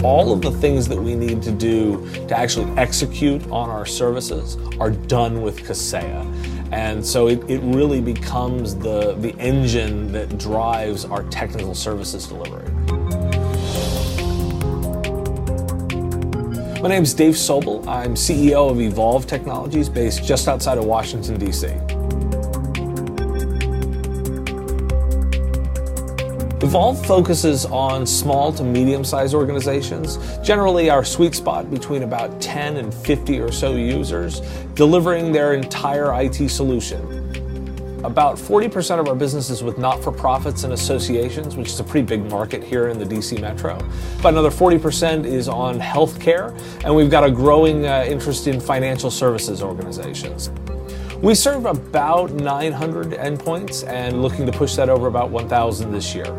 All of the things that we need to do to actually execute on our services are done with Kaseya. And so it really becomes the engine that drives our technical services delivery. My name is Dave Sobel. I'm CEO of Evolve Technologies based just outside of Washington, D.C. Evolve focuses on small to medium-sized organizations, generally our sweet spot between about 10 and 50 or so users, delivering their entire IT solution. About 40% of our business is with not-for-profits and associations, which is a pretty big market here in the DC metro. About another 40% is on healthcare, and we've got a growing interest in financial services organizations. We serve about 900 endpoints and looking to push that over about 1,000 this year.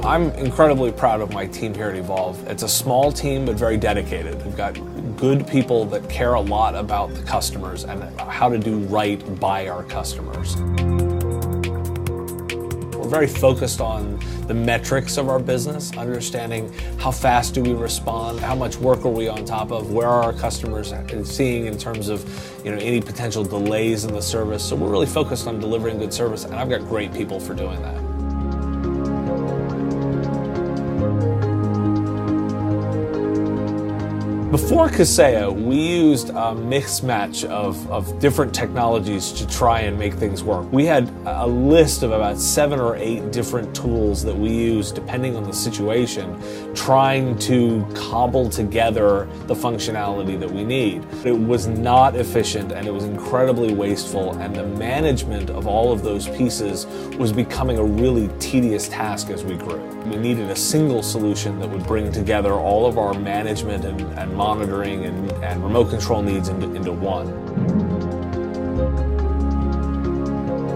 I'm incredibly proud of my team here at Evolve. It's a small team, but very dedicated. We've got good people that care a lot about the customers and how to do right by our customers. We're very focused on the metrics of our business, understanding how fast do we respond, how much work are we on top of, where are our customers seeing in terms of any potential delays in the service. So we're really focused on delivering good service, and I've got great people for doing that. Before Kaseya, we used a mixed match of different technologies to try and make things work. We had a list of about 7 or 8 different tools that we used depending on the situation, trying to cobble together the functionality that we need. It was not efficient and it was incredibly wasteful, and the management of all of those pieces was becoming a really tedious task as we grew. We needed a single solution that would bring together all of our management and monitoring and remote control needs into one.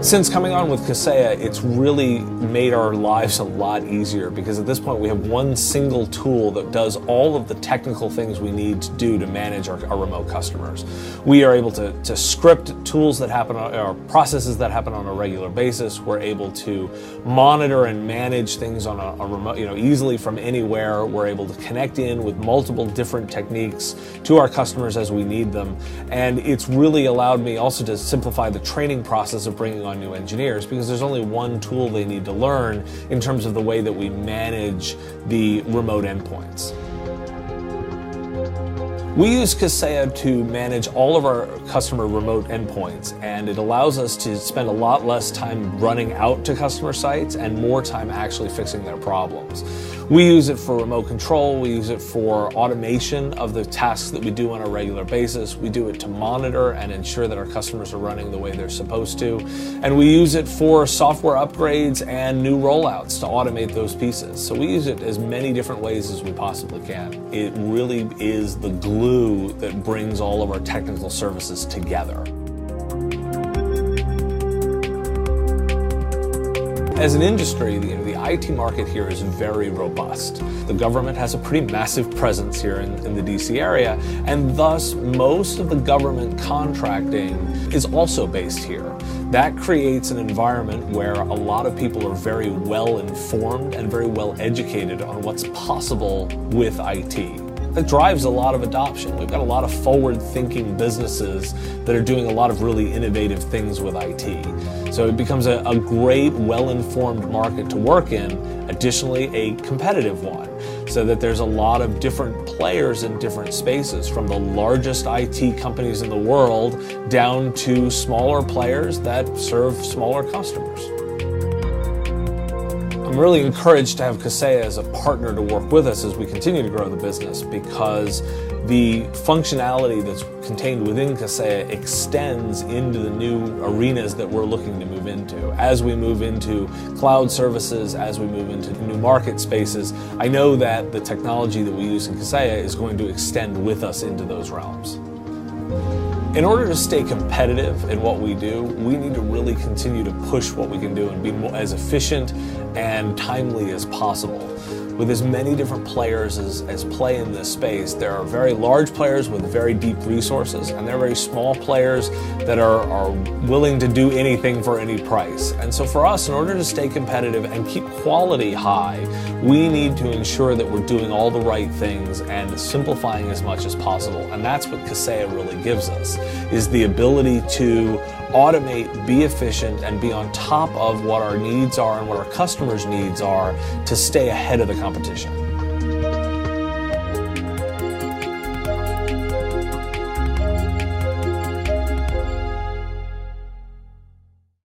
Since coming on with Kaseya, it's really made our lives a lot easier, because at this point we have one single tool that does all of the technical things we need to do to manage our remote customers. We are able to script tools that happen or processes that happen on a regular basis. We're able to monitor and manage things on a remote, easily from anywhere. We're able to connect in with multiple different techniques to our customers as we need them. And it's really allowed me also to simplify the training process of bringing on new engineers, because there's only one tool they need to learn in terms of the way that we manage the remote endpoints. We use Kaseya to manage all of our customer remote endpoints, and it allows us to spend a lot less time running out to customer sites and more time actually fixing their problems. We use it for remote control. We use it for automation of the tasks that we do on a regular basis. We do it to monitor and ensure that our customers are running the way they're supposed to. And we use it for software upgrades and new rollouts to automate those pieces. So we use it as many different ways as we possibly can. It really is the glue that brings all of our technical services together. As an industry, the IT market here is very robust. The government has a pretty massive presence here in the DC area, and thus most of the government contracting is also based here. That creates an environment where a lot of people are very well informed and very well educated on what's possible with IT. That drives a lot of adoption. We've got a lot of forward-thinking businesses that are doing a lot of really innovative things with IT. So it becomes a great, well-informed market to work in, additionally a competitive one, so that there's a lot of different players in different spaces, from the largest IT companies in the world down to smaller players that serve smaller customers. I'm really encouraged to have Kaseya as a partner to work with us as we continue to grow the business, because the functionality that's contained within Kaseya extends into the new arenas that we're looking to move into. As we move into cloud services, as we move into new market spaces, I know that the technology that we use in Kaseya is going to extend with us into those realms. In order to stay competitive in what we do, we need to really continue to push what we can do and be as efficient and timely as possible. with as many different players as play in this space. There are very large players with very deep resources, and there are very small players that are willing to do anything for any price. And so for us, in order to stay competitive and keep quality high, we need to ensure that we're doing all the right things and simplifying as much as possible. And that's what Kaseya really gives us, is the ability to automate, be efficient, and be on top of what our needs are and what our customers' needs are to stay ahead of the competition.